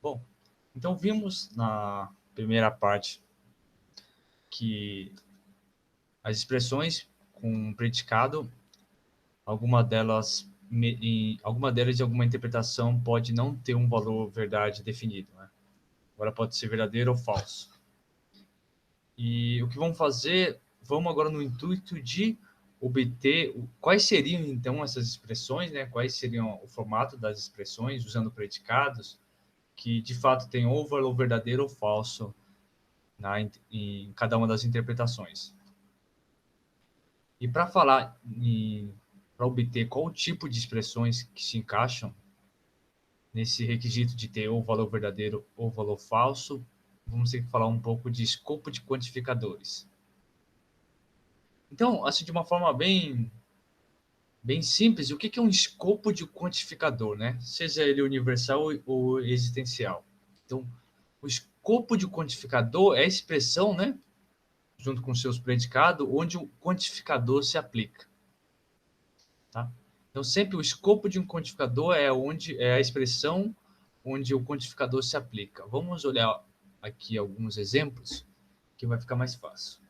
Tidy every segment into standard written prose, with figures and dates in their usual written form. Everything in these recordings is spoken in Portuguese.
Bom, então vimos na primeira parte que as expressões com predicado, alguma delas de alguma interpretação pode não ter um valor verdade definido, né? Agora pode ser verdadeiro ou falso. E o que vamos fazer, vamos agora no intuito de obter quais seriam então essas expressões, né? Quais seriam o formato das expressões usando predicados que de fato tem ou valor verdadeiro ou falso em cada uma das interpretações. E para para obter qual tipo de expressões que se encaixam nesse requisito de ter ou valor verdadeiro ou valor falso, vamos ter que falar um pouco de escopo de quantificadores. Então, assim, de uma forma bem simples, o que é um escopo de quantificador, né? Seja ele universal ou existencial. Então, o escopo de quantificador é a expressão, né, junto com seus predicados, onde o quantificador se aplica. Tá? Então, sempre o escopo de um quantificador é a expressão onde o quantificador se aplica. Vamos olhar aqui alguns exemplos que vai ficar mais fácil.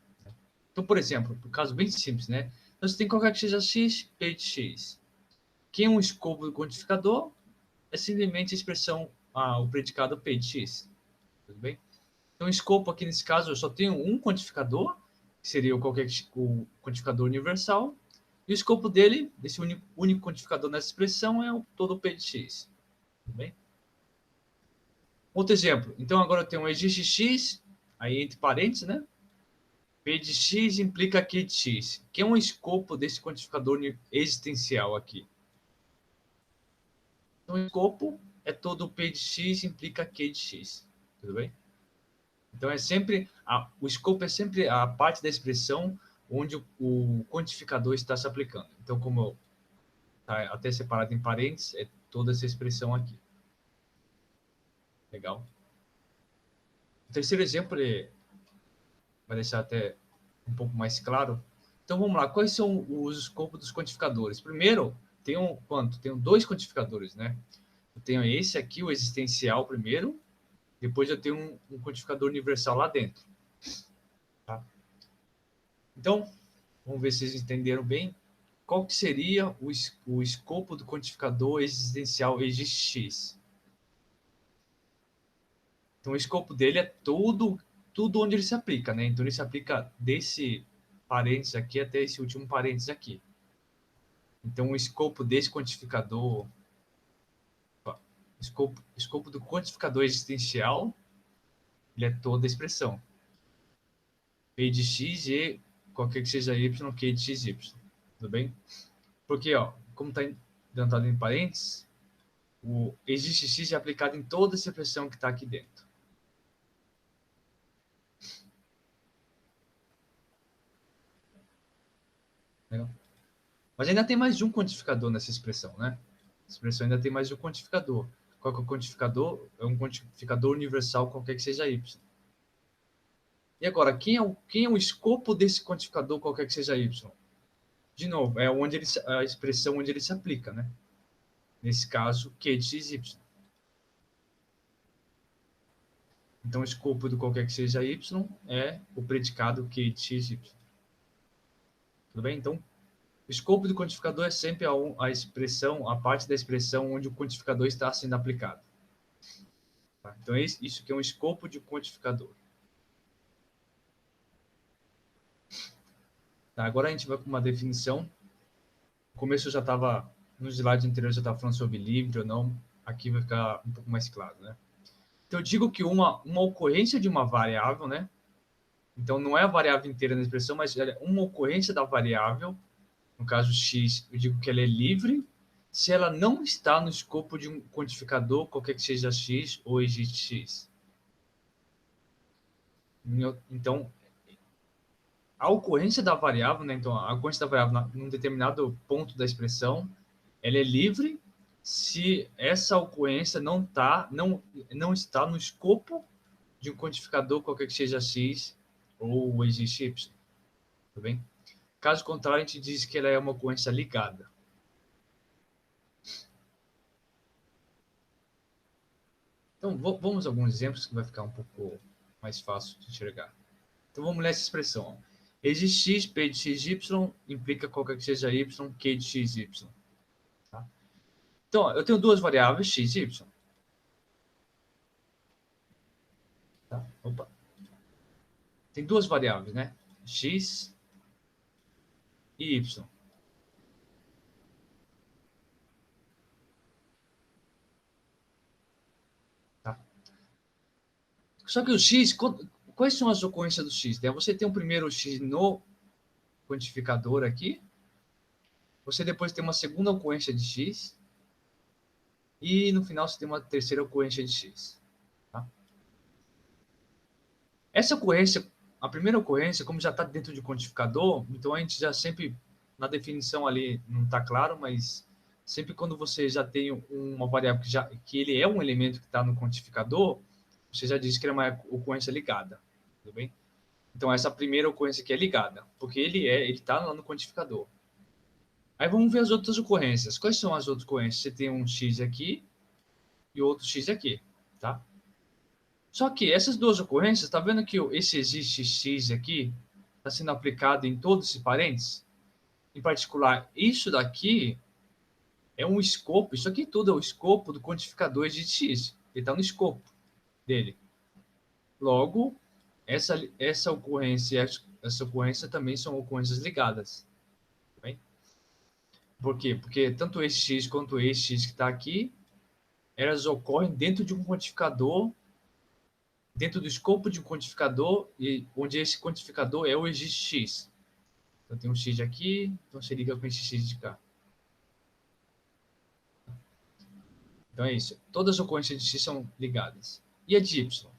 Então, por exemplo, um caso bem simples, né? Então, você tem qualquer que seja x, p de x. Quem é um escopo do quantificador é simplesmente a expressão, o predicado p de x. Tudo bem? Então, o escopo aqui nesse caso, eu só tenho um quantificador, que seria o quantificador universal, e o escopo dele, desse único quantificador nessa expressão, é o todo P de x. Tudo bem? Outro exemplo. Então, agora eu tenho um existe x, aí entre parênteses, né? P de x implica Q de x, que é um escopo desse quantificador existencial aqui. Então, o escopo é todo P de x implica Q de x. Tudo bem? Então, o escopo é sempre a parte da expressão onde o quantificador está se aplicando. Então, como está até separado em parênteses, é toda essa expressão aqui. Legal? O terceiro exemplo vai deixar até um pouco mais claro. Então, vamos lá. Quais são os escopos dos quantificadores? Primeiro, tenho dois quantificadores, né? Eu tenho esse aqui, o existencial primeiro. Depois eu tenho um quantificador universal lá dentro. Tá? Então, vamos ver se vocês entenderam bem. Qual que seria o escopo do quantificador existencial EGX? Então, o escopo dele é tudo onde ele se aplica, né? Então, ele se aplica desse parênteses aqui até esse último parênteses aqui. Então, o escopo desse quantificador, escopo do quantificador existencial, ele é toda a expressão. P de x e qualquer que seja y, q de x, y. Tudo bem? Porque, ó, como está dentro em parênteses, o existe x é aplicado em toda essa expressão que está aqui dentro. Legal? Mas ainda tem mais de um quantificador nessa expressão, né? Essa expressão ainda tem mais de um quantificador. Qual que é o quantificador? É um quantificador universal, qualquer que seja y. E agora, quem é o escopo desse quantificador, qualquer que seja y? De novo, é a expressão onde ele se aplica, né? Nesse caso, q de x, y. Então, o escopo do qualquer que seja y é o predicado q de x, y. Tudo bem? Então, o escopo do quantificador é sempre a expressão, a parte da expressão onde o quantificador está sendo aplicado. Tá? Então, isso aqui é um escopo de quantificador. Tá? Agora a gente vai com uma definição. No começo eu já estava, nos slides anteriores eu já estava falando sobre livre ou não. Aqui vai ficar um pouco mais claro, né? Então, eu digo que uma ocorrência de uma variável, né? Então, não é a variável inteira na expressão, mas é uma ocorrência da variável, no caso x, eu digo que ela é livre se ela não está no escopo de um quantificador, qualquer que seja x ou existe x. Então, a ocorrência da variável, né? Então, a ocorrência da variável num determinado ponto da expressão, ela é livre se essa ocorrência não está no escopo de um quantificador, qualquer que seja x ou existe y. Tudo bem? Caso contrário, a gente diz que ela é uma ocorrência ligada. Então, vamos a alguns exemplos que vai ficar um pouco mais fácil de enxergar. Então, vamos ler essa expressão. Existe x, p de x, y, implica qualquer que seja y, q de x, y. Tá? Então, eu tenho duas variáveis, x e y. Tá? Opa. Tem duas variáveis, né? X e y. Tá? Só que o x, quais são as ocorrências do x? Né? Você tem o primeiro x no quantificador aqui, você depois tem uma segunda ocorrência de x, e no final você tem uma terceira ocorrência de x. Tá? Essa ocorrência, a primeira ocorrência, como já está dentro de quantificador, então a gente já sempre, na definição ali, não está claro, mas sempre quando você já tem uma variável que ele é um elemento que está no quantificador, você já diz que é uma ocorrência ligada. Tudo bem? Então, essa primeira ocorrência aqui é ligada, porque ele está lá no quantificador. Aí vamos ver as outras ocorrências. Quais são as outras ocorrências? Você tem um x aqui e outro x aqui, tá? Só que essas duas ocorrências, tá vendo que esse existe x aqui está sendo aplicado em todos esses parênteses? Em particular, isso daqui é um escopo, isso aqui tudo é o escopo do quantificador de x. Ele está no escopo dele. Logo, essa ocorrência e essa ocorrência também são ocorrências ligadas. Bem? Por quê? Porque tanto esse x quanto esse x que está aqui, elas ocorrem dentro de um quantificador, dentro do escopo de um quantificador, e onde esse quantificador é o existe x. Então tem um x aqui, então se liga com esse x de cá. Então é isso. Todas as ocorrências de x são ligadas. E a de y?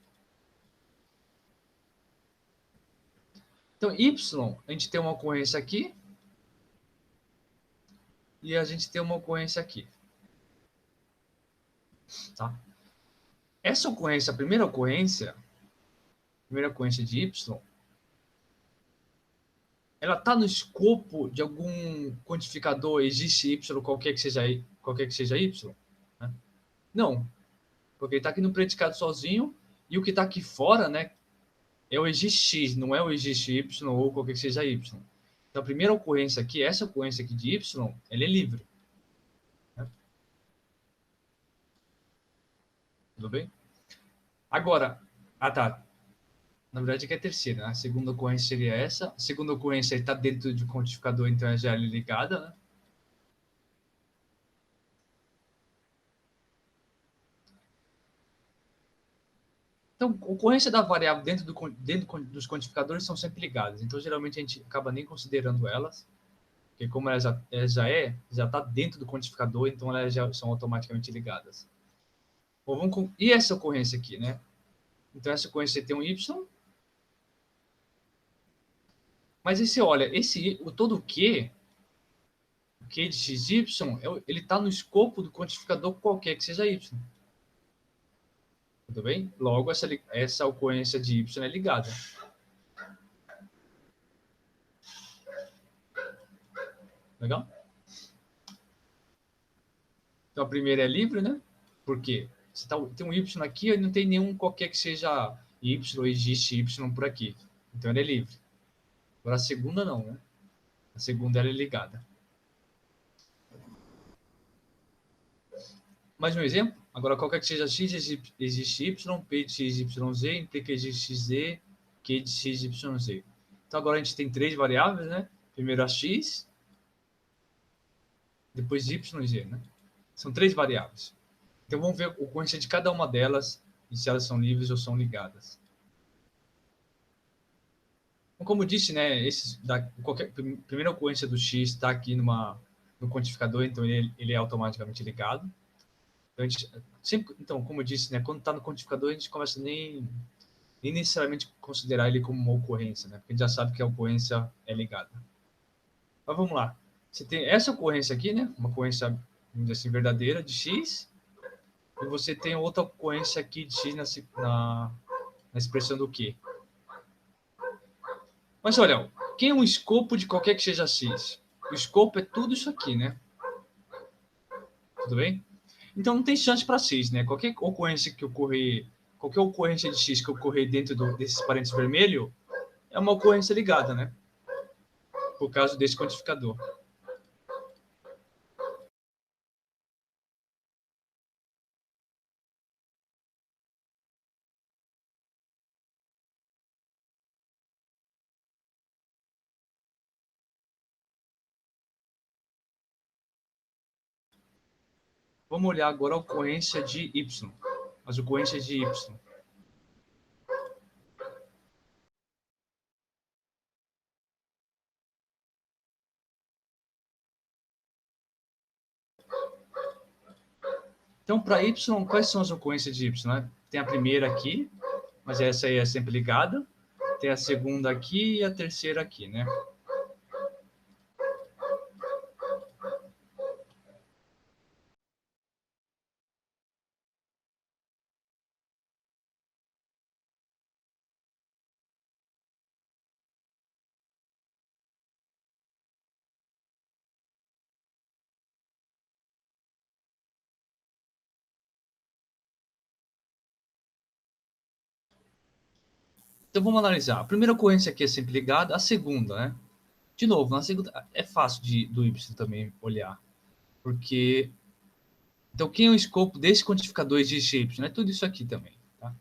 Então, y, a gente tem uma ocorrência aqui, e a gente tem uma ocorrência aqui. Tá? Essa ocorrência, a primeira ocorrência de y, ela está no escopo de algum quantificador, existe y, qualquer que seja y? Né? Não, porque ele está aqui no predicado sozinho, e o que está aqui fora, né, é o existe x, não é o existe y ou qualquer que seja y. Então, a primeira ocorrência aqui, essa ocorrência aqui de y, ela é livre. Né? Tudo bem? Agora, tá. Na verdade, que é a terceira. Né? A segunda ocorrência seria essa. A segunda ocorrência está dentro de quantificador, então é já ligada. Né? Então, a ocorrência da variável dentro dos quantificadores são sempre ligadas. Então, geralmente, a gente acaba nem considerando elas, porque como ela já está dentro do quantificador, então elas já são automaticamente ligadas. Bom, e essa ocorrência aqui, né? Então, essa ocorrência tem um y, mas aí você olha, o todo o Q de xy, ele está no escopo do quantificador qualquer que seja y. Tudo bem? Logo, essa ocorrência de y é ligada. Legal? Então, a primeira é livre, né? Por quê? Tem um y aqui e não tem nenhum qualquer que seja y, existe y por aqui. Então, ela é livre. Agora, a segunda não, né? A segunda ela é ligada. Mais um exemplo? Agora, qualquer que seja x, existe y, p de x, y, z, implica existe z, q de x, y, z. Então, agora a gente tem três variáveis, né? Primeiro a x, depois y e z, né? São três variáveis. Então, vamos ver o quantidade de cada uma delas e se elas são livres ou são ligadas. Então, como eu disse, né, primeira ocorrência do x está aqui no quantificador, então ele é automaticamente ligado. Então, como eu disse, né, quando está no quantificador, a gente começa nem necessariamente considerar ele como uma ocorrência, né, porque a gente já sabe que a ocorrência é ligada. Mas vamos lá. Você tem essa ocorrência aqui, né, uma ocorrência, vamos dizer assim, verdadeira de x, e você tem outra ocorrência aqui de x na expressão do Q. Mas olha, quem é um escopo de qualquer que seja x? O escopo é tudo isso aqui, né? Tudo bem? Então não tem chance para x, né? Qualquer ocorrência de x que ocorrer dentro desses parênteses vermelho é uma ocorrência ligada, né? Por causa desse quantificador. Vamos olhar agora a ocorrência de y. As ocorrências de y. Então, para y, quais são as ocorrências de y? Né? Tem a primeira aqui, mas essa aí é sempre ligada. Tem a segunda aqui e a terceira aqui, né? Então, vamos analisar. A primeira ocorrência aqui é sempre ligada, a segunda, né? De novo, na segunda é fácil do y também olhar, porque... Então, quem é o escopo desse quantificador existe y? É tudo isso aqui também, tá?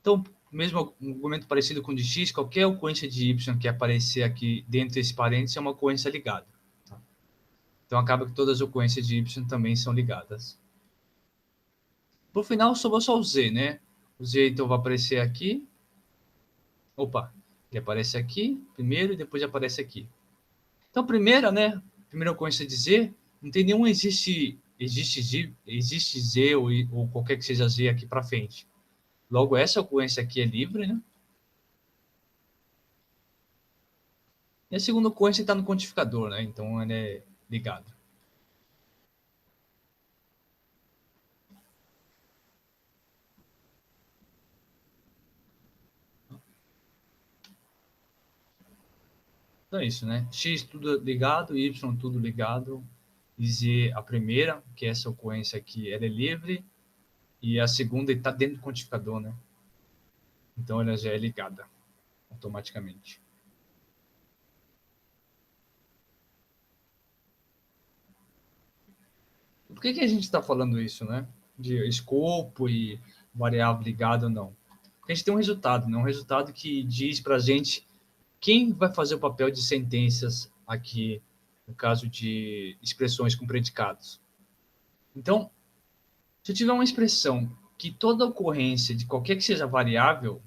Então, mesmo um argumento parecido com o de x, qualquer ocorrência de y que aparecer aqui dentro desse parênteses é uma ocorrência ligada. Tá? Então, acaba que todas as ocorrências de y também são ligadas. Por final, sobrou só o z, né? O z, então, vai aparecer aqui. Opa, ele aparece aqui primeiro e depois aparece aqui. Então, primeira ocorrência de z, não tem nenhum existe z ou qualquer que seja z aqui para frente. Logo, essa ocorrência aqui é livre, né? E a segunda ocorrência está no quantificador, né? Então, ele é ligado. Então, é isso, né? X tudo ligado, Y tudo ligado, e Z a primeira, que é essa ocorrência aqui, ela é livre, e a segunda está dentro do quantificador, né? Então, ela já é ligada automaticamente. Por que a gente está falando isso, né? De escopo e variável ligada ou não? Porque a gente tem um resultado, né? Um resultado que diz para a gente quem vai fazer o papel de sentenças aqui, no caso de expressões com predicados. Então, se eu tiver uma expressão que toda ocorrência de qualquer que seja variável,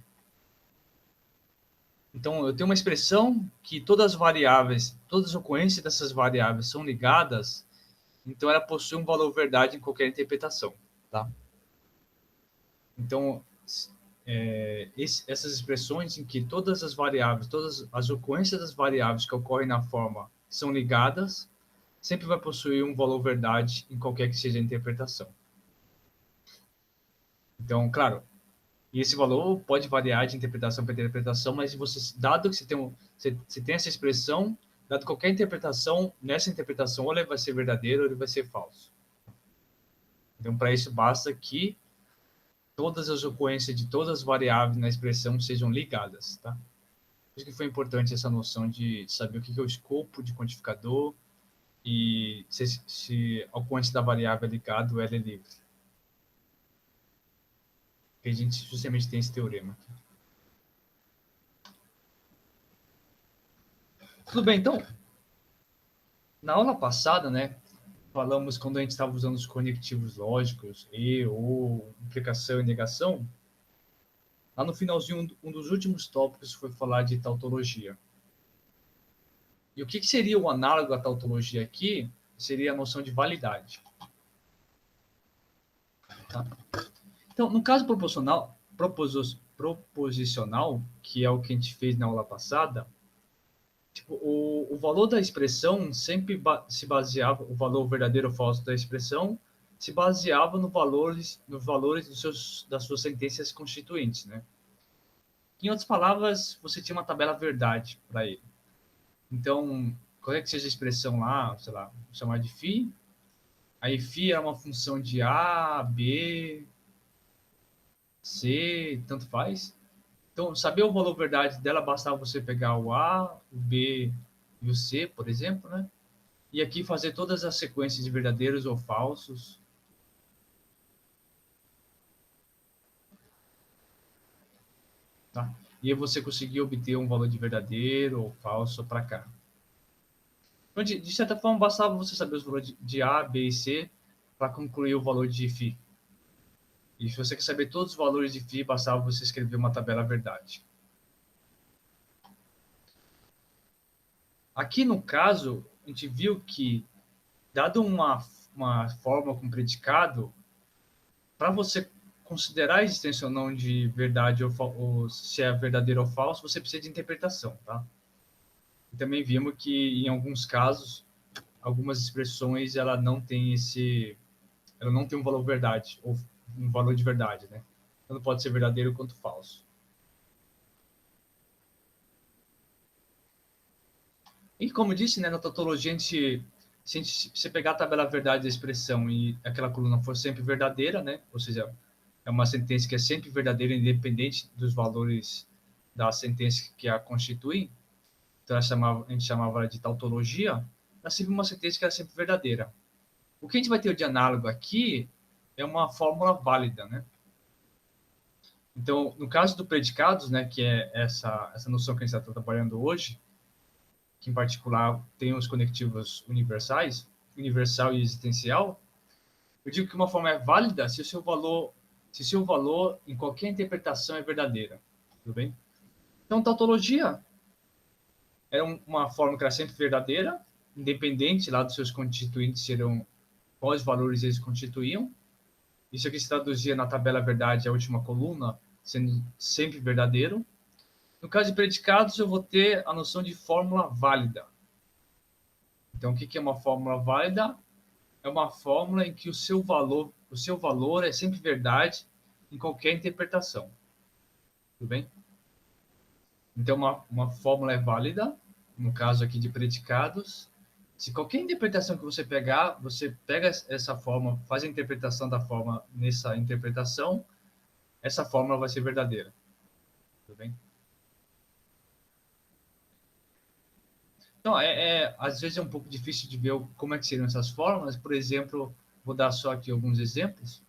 então eu tenho uma expressão que todas as ocorrências dessas variáveis são ligadas, então ela possui um valor verdade em qualquer interpretação, tá? Então, essas expressões em que todas as ocorrências das variáveis que ocorrem na forma são ligadas, sempre vai possuir um valor verdade em qualquer que seja a interpretação. Então, claro, e esse valor pode variar de interpretação para interpretação, mas dado que você tem essa expressão, dado qualquer interpretação, nessa interpretação, ou ele vai ser verdadeiro ou ele vai ser falso. Então, para isso, basta que todas as ocorrências de todas as variáveis na expressão sejam ligadas, tá? Por isso que foi importante essa noção de saber o que é o escopo de quantificador e se a ocorrência da variável é ligada ou ela é livre. Porque a gente justamente tem esse teorema aqui. Tudo bem, então, na aula passada, né, falamos quando a gente estava usando os conectivos lógicos, e ou implicação e negação, lá no finalzinho, um dos últimos tópicos foi falar de tautologia. E o que seria o análogo à tautologia aqui? Seria a noção de validade. Tá? Então, no caso proposicional, que é o que a gente fez na aula passada, tipo, o valor da expressão sempre se baseava, o valor verdadeiro ou falso da expressão se baseava nos valores das suas sentenças constituintes, né? Em outras palavras, você tinha uma tabela verdade para ele. Então, qual é que seja a expressão lá, sei lá, vou chamar de φ, Aí φ era uma função de A, B, C, tanto faz. Então, saber o valor verdade dela, bastava você pegar o A, o B e o C, por exemplo, né? E aqui fazer todas as sequências de verdadeiros ou falsos. Tá? E aí você conseguir obter um valor de verdadeiro ou falso para cá. Então, de certa forma, bastava você saber os valores de A, B e C para concluir o valor de φ. E se você quer saber todos os valores de φ, bastava você escrever uma tabela verdade. Aqui no caso, a gente viu que, dado uma fórmula com predicado, para você considerar a existência ou não de verdade ou se é verdadeiro ou falso, você precisa de interpretação, tá? E também vimos que, em alguns casos, algumas expressões ela não tem um valor verdade, ou um valor de verdade, né? Tanto pode ser verdadeiro quanto falso. E como disse, né, na tautologia, se você pegar a tabela verdade da expressão e aquela coluna for sempre verdadeira, né? Ou seja, é uma sentença que é sempre verdadeira, independente dos valores da sentença que a constitui. Então, a gente chamava de tautologia. Ela sempre uma sentença que era sempre verdadeira. O que a gente vai ter de análogo aqui é uma fórmula válida, né? Então, no caso do predicados, né, que é essa noção que a gente está trabalhando hoje, que em particular tem os conectivos universais, universal e existencial, eu digo que uma forma é válida se o seu valor em qualquer interpretação é verdadeira. Tudo bem? Então, tautologia é uma forma que era sempre verdadeira, independente lá dos seus constituintes serão quais valores eles constituíam. Isso aqui se traduzia na tabela verdade, a última coluna, sendo sempre verdadeiro. No caso de predicados, eu vou ter a noção de fórmula válida. Então, o que é uma fórmula válida? É uma fórmula em que o seu valor é sempre verdade em qualquer interpretação. Tudo bem? Então, uma fórmula é válida, no caso aqui de predicados. Se qualquer interpretação que você pega essa forma, faz a interpretação da forma nessa interpretação, essa fórmula vai ser verdadeira. Tudo bem? Então, às vezes é um pouco difícil de ver como é que seriam essas fórmulas. Por exemplo, vou dar só aqui alguns exemplos.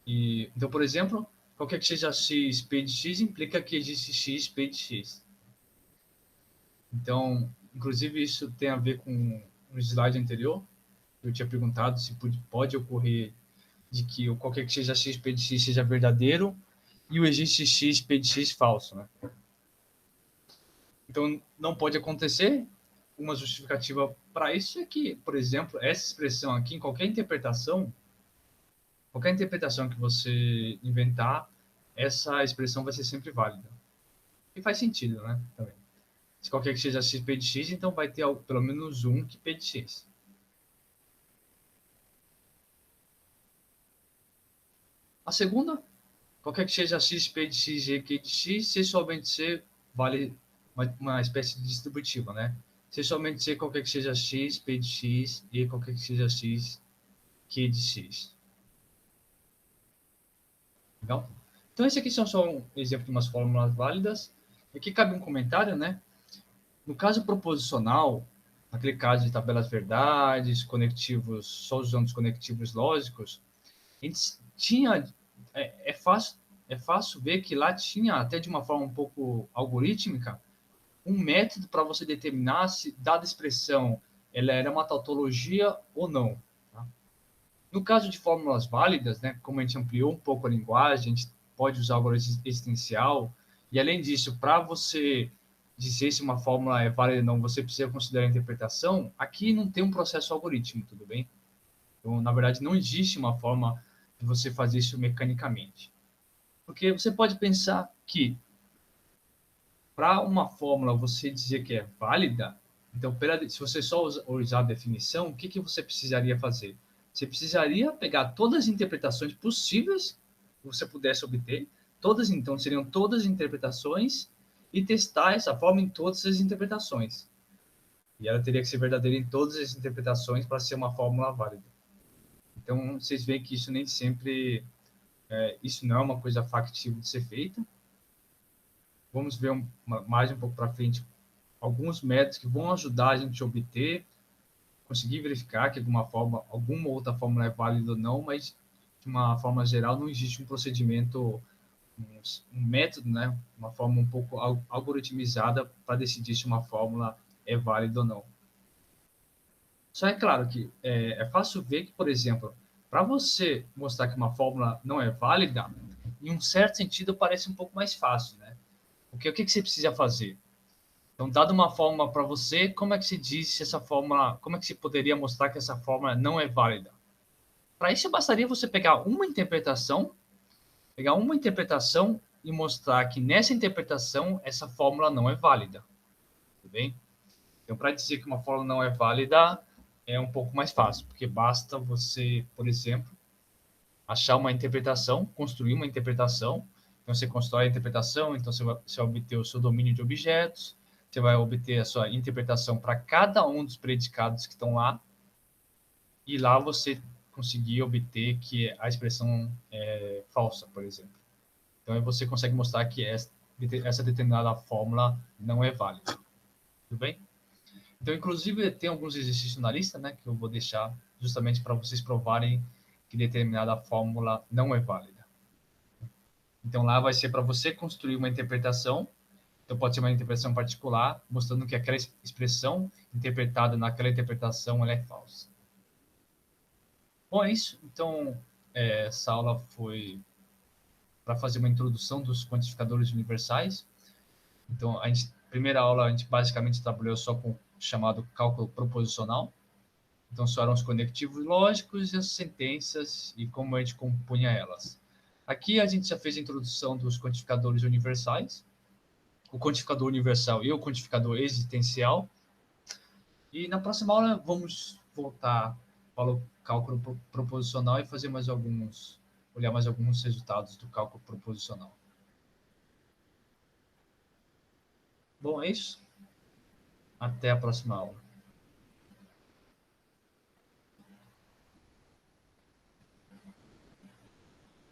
Então, por exemplo, qualquer que seja x, p de x implica que existe x, p de x. Então, inclusive, isso tem a ver com o slide anterior. Eu tinha perguntado se pode ocorrer de que qualquer que seja x, p de x seja verdadeiro e o existe x, p de x falso, né? Então, não pode acontecer. Uma justificativa para isso é que, por exemplo, essa expressão aqui, em qualquer interpretação que você inventar, essa expressão vai ser sempre válida. E faz sentido, né? Também. Se qualquer que seja x, p de x, então vai ter pelo menos um que p de x. A segunda, qualquer que seja x, p de x e q de x, se somente c vale uma espécie de distributiva, né? Se somente c qualquer que seja x, p de x e qualquer que seja x, q de x. Legal? Então, esse aqui são só um exemplo de umas fórmulas válidas. Aqui cabe um comentário, né? No caso proposicional, naquele caso de tabelas verdades, conectivos, só usando os conectivos lógicos, a gente tinha, é fácil ver que lá tinha, até de uma forma um pouco algorítmica, um método para você determinar se dada expressão ela era uma tautologia ou não. Tá? No caso de fórmulas válidas, né, como a gente ampliou um pouco a linguagem, a gente pode usar o valor existencial, e além disso, para você dizer se uma fórmula é válida ou não, você precisa considerar a interpretação, aqui não tem um processo algorítmico, tudo bem? Então, na verdade, não existe uma forma de você fazer isso mecanicamente. Porque você pode pensar que para uma fórmula você dizer que é válida, então, se você só usar a definição, o que você precisaria fazer? Você precisaria pegar todas as interpretações possíveis que você pudesse obter, todas, então, seriam todas as interpretações, e testar essa forma em todas as interpretações. E ela teria que ser verdadeira em todas as interpretações para ser uma fórmula válida. Então, vocês veem que isso nem sempre, isso não é uma coisa factível de ser feita. Vamos ver mais um pouco para frente alguns métodos que vão ajudar a gente a obter, conseguir verificar que alguma outra fórmula é válida ou não, mas de uma forma geral não existe um procedimento, um método, né, uma forma um pouco algoritmizada para decidir se uma fórmula é válida ou não. Só é claro que é fácil ver que, por exemplo, para você mostrar que uma fórmula não é válida, em um certo sentido parece um pouco mais fácil, né? Porque o que você precisa fazer? Então, dado uma fórmula para você, como é que se diz se essa fórmula, como é que se poderia mostrar que essa fórmula não é válida? Para isso, bastaria você pegar uma interpretação e mostrar que nessa interpretação essa fórmula não é válida, tudo bem? Então, para dizer que uma fórmula não é válida, é um pouco mais fácil, porque basta você, por exemplo, achar uma interpretação, construir uma interpretação. Então, você constrói a interpretação, então você vai obter o seu domínio de objetos, você vai obter a sua interpretação para cada um dos predicados que estão lá, e lá você conseguir obter que a expressão é falsa, por exemplo. Então, aí você consegue mostrar que essa determinada fórmula não é válida. Tudo bem? Então, inclusive, tem alguns exercícios na lista, né, que eu vou deixar justamente para vocês provarem que determinada fórmula não é válida. Então, lá vai ser para você construir uma interpretação. Então, pode ser uma interpretação particular, mostrando que aquela expressão interpretada naquela interpretação ela é falsa. Bom, é isso. Então, essa aula foi para fazer uma introdução dos quantificadores universais. Então, primeira aula, a gente basicamente trabalhou só com o chamado cálculo proposicional. Então, só eram os conectivos lógicos e as sentenças e como a gente compunha elas. Aqui a gente já fez a introdução dos quantificadores universais, o quantificador universal e o quantificador existencial. E na próxima aula vamos voltar para o cálculo proposicional e olhar mais alguns resultados do cálculo proposicional. Bom, é isso. Até a próxima aula.